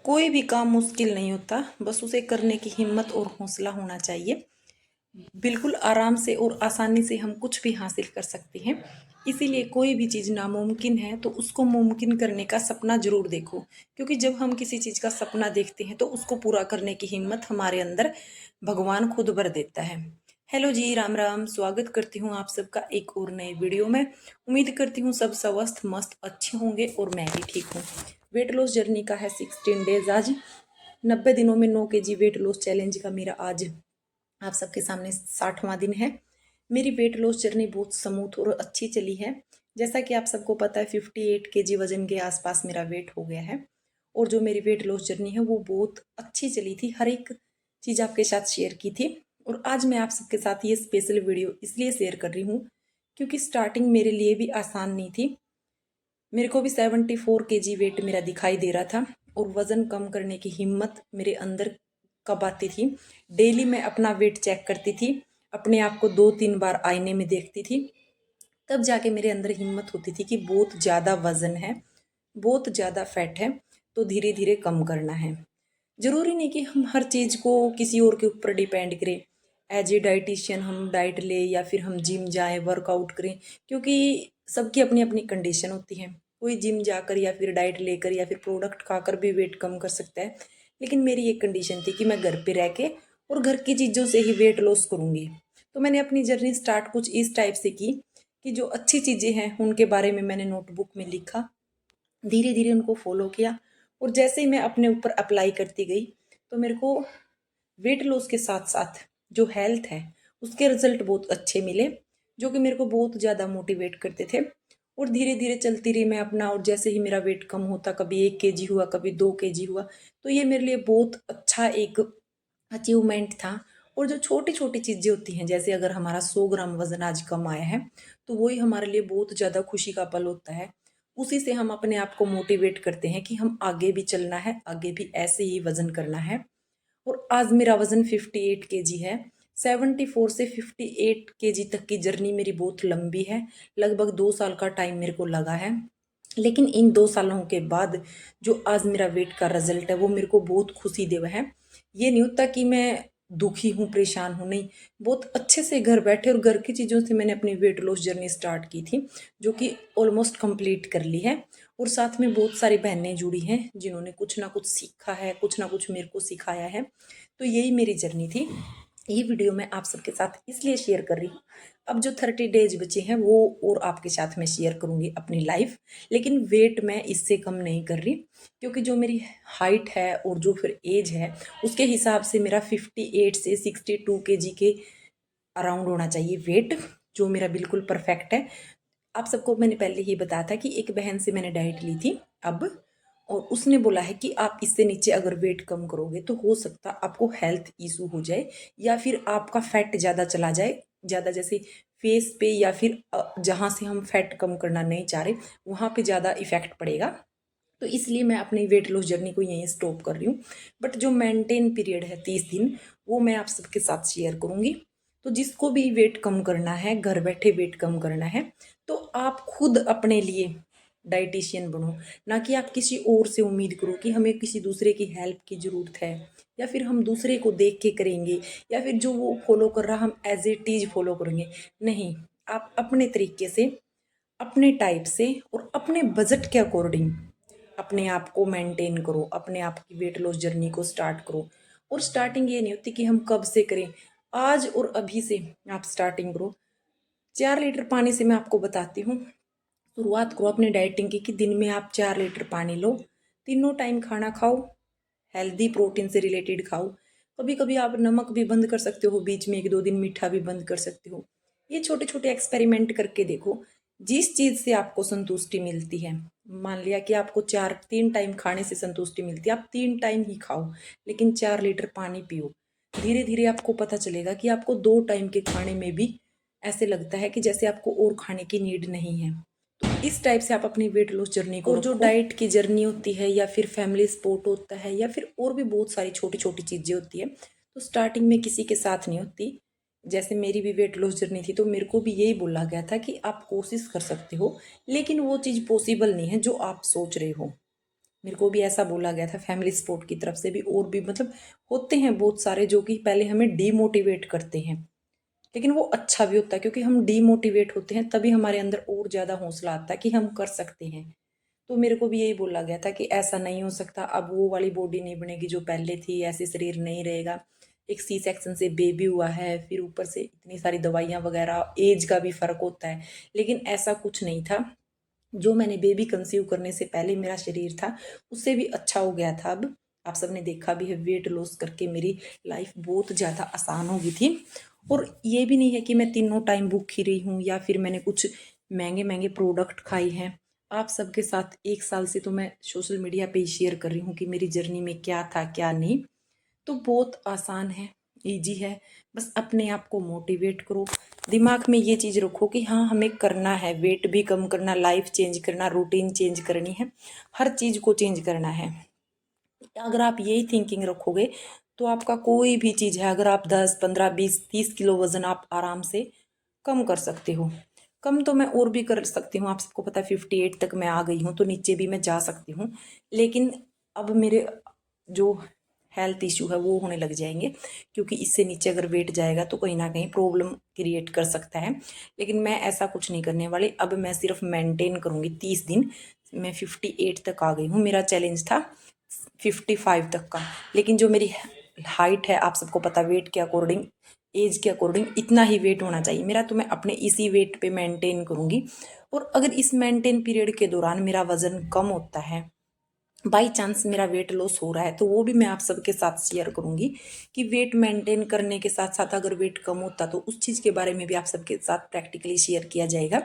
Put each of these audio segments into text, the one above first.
कोई भी काम मुश्किल नहीं होता, बस उसे करने की हिम्मत और हौसला होना चाहिए। बिल्कुल आराम से और आसानी से हम कुछ भी हासिल कर सकते हैं। इसीलिए कोई भी चीज़ नामुमकिन है तो उसको मुमकिन करने का सपना ज़रूर देखो, क्योंकि जब हम किसी चीज़ का सपना देखते हैं तो उसको पूरा करने की हिम्मत हमारे अंदर भगवान खुद भर देता है। हेलो जी, राम राम, स्वागत करती हूँ आप सबका एक और नए वीडियो में। उम्मीद करती हूँ सब स्वस्थ मस्त अच्छे होंगे और मैं भी ठीक हूँ। वेट लॉस जर्नी का है 16 डेज आज। 90 दिनों में 9 kg वेट लॉस चैलेंज का मेरा आज आप सबके सामने 60वां दिन है। मेरी वेट लॉस जर्नी बहुत स्मूथ और अच्छी चली है। जैसा कि आप सबको पता है 58 kg वजन के आसपास मेरा वेट हो गया है। और जो मेरी वेट लॉस जर्नी है वो बहुत अच्छी चली थी, हर एक चीज़ आपके साथ शेयर की थी। और आज मैं आप सबके साथ ये स्पेशल वीडियो इसलिए शेयर कर रही हूँ क्योंकि स्टार्टिंग मेरे लिए भी आसान नहीं थी। मेरे को भी 74 kg वेट मेरा दिखाई दे रहा था और वज़न कम करने की हिम्मत मेरे अंदर कब आती थी। डेली मैं अपना वेट चेक करती थी, अपने आप को 2-3 बार आईने में देखती थी, तब जाके मेरे अंदर हिम्मत होती थी कि बहुत ज़्यादा वज़न है, बहुत ज़्यादा फैट है, तो धीरे धीरे कम करना है। ज़रूरी नहीं कि हम हर चीज़ को किसी और के ऊपर डिपेंड करें। एज ए डाइटिशियन हम डाइट लें या फिर हम जिम जाएं वर्कआउट करें, क्योंकि सबकी अपनी अपनी कंडीशन होती है। कोई जिम जाकर या फिर डाइट लेकर या फिर प्रोडक्ट खाकर भी वेट कम कर सकता है, लेकिन मेरी एक कंडीशन थी कि मैं घर पे रह के और घर की चीज़ों से ही वेट लॉस करूँगी। तो मैंने अपनी जर्नी स्टार्ट कुछ इस टाइप से की कि जो अच्छी चीज़ें हैं उनके बारे में मैंने नोटबुक में लिखा, धीरे धीरे उनको फॉलो किया। और जैसे ही मैं अपने ऊपर अप्लाई करती गई तो मेरे को वेट लॉस के साथ साथ जो हेल्थ है उसके रिजल्ट बहुत अच्छे मिले, जो कि मेरे को बहुत ज़्यादा मोटिवेट करते थे। और धीरे धीरे चलती रही मैं अपना, और जैसे ही मेरा वेट कम होता, कभी 1 kg हुआ, कभी 2 kg हुआ, तो ये मेरे लिए बहुत अच्छा एक अचीवमेंट था। और जो छोटी छोटी चीज़ें होती हैं, जैसे अगर हमारा 100 ग्राम वजन आज कम आया है तो वही हमारे लिए बहुत ज़्यादा खुशी का पल होता है। उसी से हम अपने आप को मोटिवेट करते हैं कि हम आगे भी चलना है, आगे भी ऐसे ही वजन करना है। और आज मेरा वजन 58 kg है। 74 से 58 kg तक की जर्नी मेरी बहुत लंबी है, लगभग 2 साल का टाइम मेरे को लगा है। लेकिन इन 2 सालों के बाद जो आज मेरा वेट का रिजल्ट है वो मेरे को बहुत खुशी देवा है। ये नहीं होता कि मैं दुखी हूँ, परेशान हूँ, नहीं। बहुत अच्छे से घर बैठे और घर की चीज़ों से मैंने अपनी वेट लॉस जर्नी स्टार्ट की थी, जो कि ऑलमोस्ट कंप्लीट कर ली है। और साथ में बहुत सारी बहनें जुड़ी हैं जिन्होंने कुछ ना कुछ सीखा है, कुछ ना कुछ मेरे को सिखाया है। तो यही मेरी जर्नी थी। ये वीडियो मैं आप सबके साथ इसलिए शेयर कर रही हूँ। अब जो 30 डेज बचे हैं वो और आपके साथ मैं शेयर करूँगी अपनी लाइफ। लेकिन वेट मैं इससे कम नहीं कर रही, क्योंकि जो मेरी हाइट है और जो फिर एज है उसके हिसाब से मेरा 58 से 62 kg के अराउंड होना चाहिए वेट, जो मेरा बिल्कुल परफेक्ट है। आप सबको मैंने पहले ही बताया था कि एक बहन से मैंने डाइट ली थी अब, और उसने बोला है कि आप इससे नीचे अगर वेट कम करोगे तो हो सकता आपको हेल्थ इशू हो जाए, या फिर आपका फैट ज़्यादा चला जाए, ज़्यादा जैसे फेस पे, या फिर जहाँ से हम फैट कम करना नहीं चाह रहे वहाँ पे ज़्यादा इफेक्ट पड़ेगा। तो इसलिए मैं अपनी वेट लॉस जर्नी को यहीं स्टॉप कर रही हूँ। बट जो मेंटेन पीरियड है 30 दिन, वो मैं आप सबके साथ शेयर करूँगी। तो जिसको भी वेट कम करना है, घर बैठे वेट कम करना है, तो आप खुद अपने लिए डाइटिशियन बनो। ना कि आप किसी और से उम्मीद करो कि हमें किसी दूसरे की हेल्प की ज़रूरत है, या फिर हम दूसरे को देख के करेंगे, या फिर जो वो फॉलो कर रहा हम एज ए टीज फॉलो करेंगे। नहीं, आप अपने तरीके से, अपने टाइप से और अपने बजट के अकॉर्डिंग अपने आप को मेंटेन करो, अपने आप की वेट लॉस जर्नी को स्टार्ट करो। और स्टार्टिंग ये नहीं होती कि हम कब से करें, आज और अभी से आप स्टार्टिंग करो। 4 लीटर पानी से मैं आपको बताती हूँ, शुरुआत करो अपनी डाइटिंग की कि दिन में आप 4 लीटर पानी लो, तीनों टाइम खाना खाओ, हेल्दी प्रोटीन से रिलेटेड खाओ। कभी कभी आप नमक भी बंद कर सकते हो, बीच में 1-2 दिन मीठा भी बंद कर सकते हो। ये छोटे छोटे एक्सपेरिमेंट करके देखो, जिस चीज़ से आपको संतुष्टि मिलती है। मान लिया कि आपको 3 टाइम खाने से संतुष्टि मिलती है, आप 3 टाइम ही खाओ, लेकिन 4 लीटर पानी पियो। धीरे धीरे आपको पता चलेगा कि आपको 2 टाइम के खाने में भी ऐसे लगता है कि जैसे आपको और खाने की नीड नहीं है। तो इस टाइप से आप अपनी वेट लॉस जर्नी को, और जो डाइट की जर्नी होती है, या फिर फैमिली सपोर्ट होता है, या फिर और भी बहुत सारी छोटी छोटी चीज़ें होती है, तो स्टार्टिंग में किसी के साथ नहीं होती। जैसे मेरी भी वेट लॉस जर्नी थी तो मेरे को भी यही बोला गया था कि आप कोशिश कर सकते हो, लेकिन वो चीज़ पॉसिबल नहीं है जो आप सोच रहे हो। मेरे को भी ऐसा बोला गया था फैमिली सपोर्ट की तरफ से भी, और भी मतलब होते हैं बहुत सारे जो कि पहले हमें डीमोटिवेट करते हैं, लेकिन वो अच्छा भी होता है क्योंकि हम डीमोटिवेट होते हैं तभी हमारे अंदर और ज़्यादा हौसला आता है कि हम कर सकते हैं। तो मेरे को भी यही बोला गया था कि ऐसा नहीं हो सकता, अब वो वाली बॉडी नहीं बनेगी जो पहले थी, ऐसे शरीर नहीं रहेगा, एक सी सेक्शन से बेबी हुआ है, फिर ऊपर से इतनी सारी दवाइयाँ वगैरह, एज का भी फ़र्क होता है। लेकिन ऐसा कुछ नहीं था, जो मैंने बेबी कंसीव करने से पहले मेरा शरीर था उससे भी अच्छा हो गया था। अब आप सबने देखा भी है, वेट लॉस करके मेरी लाइफ बहुत ज़्यादा आसान हो गई थी। और ये भी नहीं है कि मैं तीनों टाइम भूखी रही हूँ या फिर मैंने कुछ महंगे महंगे प्रोडक्ट खाई हैं। आप सबके साथ 1 साल से तो मैं सोशल मीडिया पे ही शेयर कर रही हूँ कि मेरी जर्नी में क्या था क्या नहीं। तो बहुत आसान है, ईजी है। बस अपने आप को मोटिवेट करो, दिमाग में ये चीज़ रखो कि हाँ हमें करना है, वेट भी कम करना, लाइफ चेंज करना, रूटीन चेंज करनी है, हर चीज़ को चेंज करना है। अगर आप यही थिंकिंग रखोगे तो आपका कोई भी चीज़ है, अगर आप 10 15 20 30 किलो वज़न आप आराम से कम कर सकते हो। कम तो मैं और भी कर सकती हूँ, आप सबको पता है 58 तक मैं आ गई हूँ, तो नीचे भी मैं जा सकती हूँ। लेकिन अब मेरे जो हेल्थ इशू है वो होने लग जाएंगे, क्योंकि इससे नीचे अगर वेट जाएगा तो कहीं ना कहीं प्रॉब्लम क्रिएट कर सकता है। लेकिन मैं ऐसा कुछ नहीं करने वाली, अब मैं सिर्फ मेंटेन करूँगी 30 दिन। मैं 58 तक आ गई हूँ, मेरा चैलेंज था 55 तक का। लेकिन जो मेरी हाइट है, आप सबको पता, वेट के अकॉर्डिंग, एज के अकॉर्डिंग इतना ही वेट होना चाहिए मेरा, तो मैं अपने इसी वेट पे मेंटेन करूँगी। और अगर इस मेंटेन पीरियड के दौरान मेरा वज़न कम होता है, बाई चांस मेरा वेट लॉस हो रहा है, तो वो भी मैं आप सबके साथ शेयर करूंगी कि वेट मेंटेन करने के साथ साथ अगर वेट कम होता तो उस चीज़ के बारे में भी आप सबके साथ प्रैक्टिकली शेयर किया जाएगा।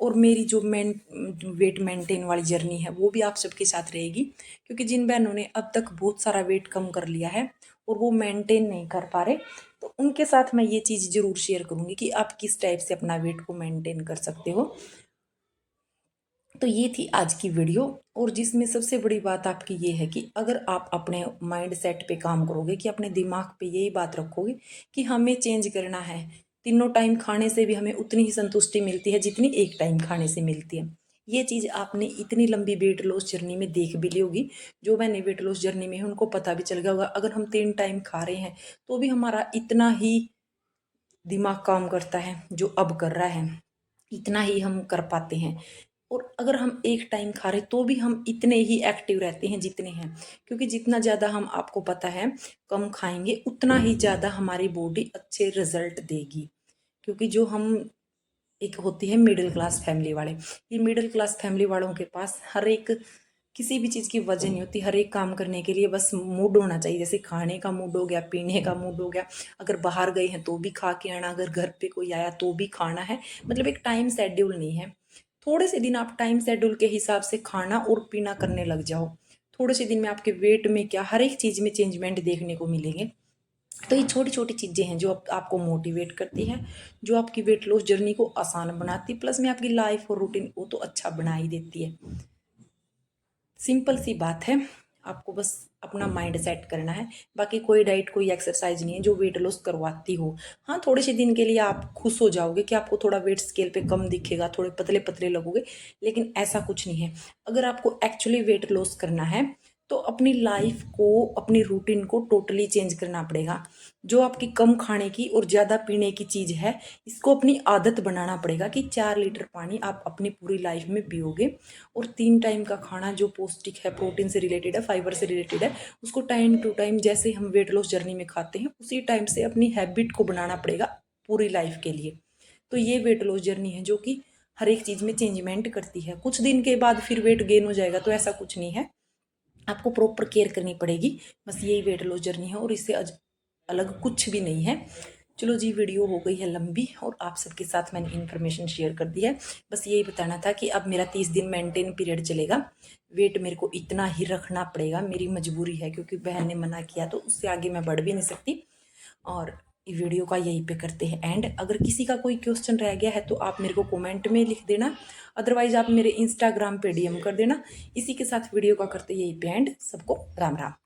और मेरी जो वेट मेंटेन वाली जर्नी है वो भी आप सबके साथ रहेगी, क्योंकि जिन बहनों ने अब तक बहुत सारा वेट कम कर लिया है और वो मेंटेन नहीं कर पा रहे, तो उनके साथ मैं ये चीज़ ज़रूर शेयर करूंगी कि आप किस टाइप से अपना वेट को मेंटेन कर सकते हो। तो ये थी आज की वीडियो, और जिसमें सबसे बड़ी बात आपकी ये है कि अगर आप अपने माइंड सेट पे काम करोगे, कि अपने दिमाग पे यही बात रखोगे कि हमें चेंज करना है, तीनों टाइम खाने से भी हमें उतनी ही संतुष्टि मिलती है जितनी एक टाइम खाने से मिलती है। ये चीज़ आपने इतनी लंबी वेट लॉस जर्नी में देख भी ली होगी, जो मैंने वेट लॉस जर्नी में है उनको पता भी चल गया होगा, अगर हम 3 टाइम खा रहे हैं तो भी हमारा इतना ही दिमाग काम करता है जो अब कर रहा है, इतना ही हम कर पाते हैं। और अगर हम एक टाइम खा रहे तो भी हम इतने ही एक्टिव रहते हैं जितने हैं, क्योंकि जितना ज़्यादा हम, आपको पता है, कम खाएंगे उतना ही ज़्यादा हमारी बॉडी अच्छे रिजल्ट देगी। क्योंकि जो हम, एक होती है मिडिल क्लास फैमिली वाले, ये मिडिल क्लास फैमिली वालों के पास हर एक, किसी भी चीज़ की वजह नहीं होती, हर एक काम करने के लिए बस मूड होना चाहिए। जैसे खाने का मूड हो गया, पीने का मूड हो गया, अगर बाहर गए हैं तो भी खा के आना, अगर घर पे कोई आया तो भी खाना है, मतलब एक टाइम शेड्यूल नहीं है। थोड़े से दिन आप टाइम शेड्यूल के हिसाब से खाना और पीना करने लग जाओ, थोड़े से दिन में आपके वेट में क्या, हर एक चीज़ में चेंजमेंट देखने को मिलेंगे। तो ये छोटी छोटी चीज़ें हैं जो आपको मोटिवेट करती हैं, जो आपकी वेट लॉस जर्नी को आसान बनाती, प्लस में आपकी लाइफ और रूटीन को तो अच्छा बना ही देती है। सिंपल सी बात है, आपको बस अपना माइंड सेट करना है। बाकी कोई डाइट, कोई एक्सरसाइज नहीं है जो वेट लॉस करवाती हो। हाँ, थोड़े से दिन के लिए आप खुश हो जाओगे कि आपको थोड़ा वेट स्केल पे कम दिखेगा, थोड़े पतले पतले लगोगे, लेकिन ऐसा कुछ नहीं है। अगर आपको एक्चुअली वेट लॉस करना है तो अपनी लाइफ को, अपनी रूटीन को टोटली चेंज करना पड़ेगा। जो आपकी कम खाने की और ज़्यादा पीने की चीज़ है, इसको अपनी आदत बनाना पड़ेगा कि 4 लीटर पानी आप अपनी पूरी लाइफ में पियोगे। और 3 टाइम का खाना जो पौष्टिक है, प्रोटीन से रिलेटेड है, फाइबर से रिलेटेड है, उसको टाइम टू टाइम, जैसे हम वेट लॉस जर्नी में खाते हैं उसी टाइम से अपनी हैबिट को बनाना पड़ेगा पूरी लाइफ के लिए। तो ये वेट लॉस जर्नी है जो कि हर एक चीज़ में चेंजमेंट करती है। कुछ दिन के बाद फिर वेट गेन हो जाएगा, तो ऐसा कुछ नहीं है, आपको प्रॉपर केयर करनी पड़ेगी। बस यही वेट लॉस जर्नी है और इससे अलग कुछ भी नहीं है। चलो जी, वीडियो हो गई है लंबी और आप सबके साथ मैंने इन्फॉर्मेशन शेयर कर दी है। बस यही बताना था कि अब मेरा 30 दिन मेंटेन पीरियड चलेगा, वेट मेरे को इतना ही रखना पड़ेगा, मेरी मजबूरी है, क्योंकि बहन ने मना किया तो उससे आगे मैं बढ़ भी नहीं सकती। और वीडियो का यहीं पे करते हैं एंड। अगर किसी का कोई क्वेश्चन रह गया है तो आप मेरे को कमेंट में लिख देना, अदरवाइज आप मेरे इंस्टाग्राम पे डीएम कर देना। इसी के साथ वीडियो का करते यहीं पे एंड। सबको राम राम।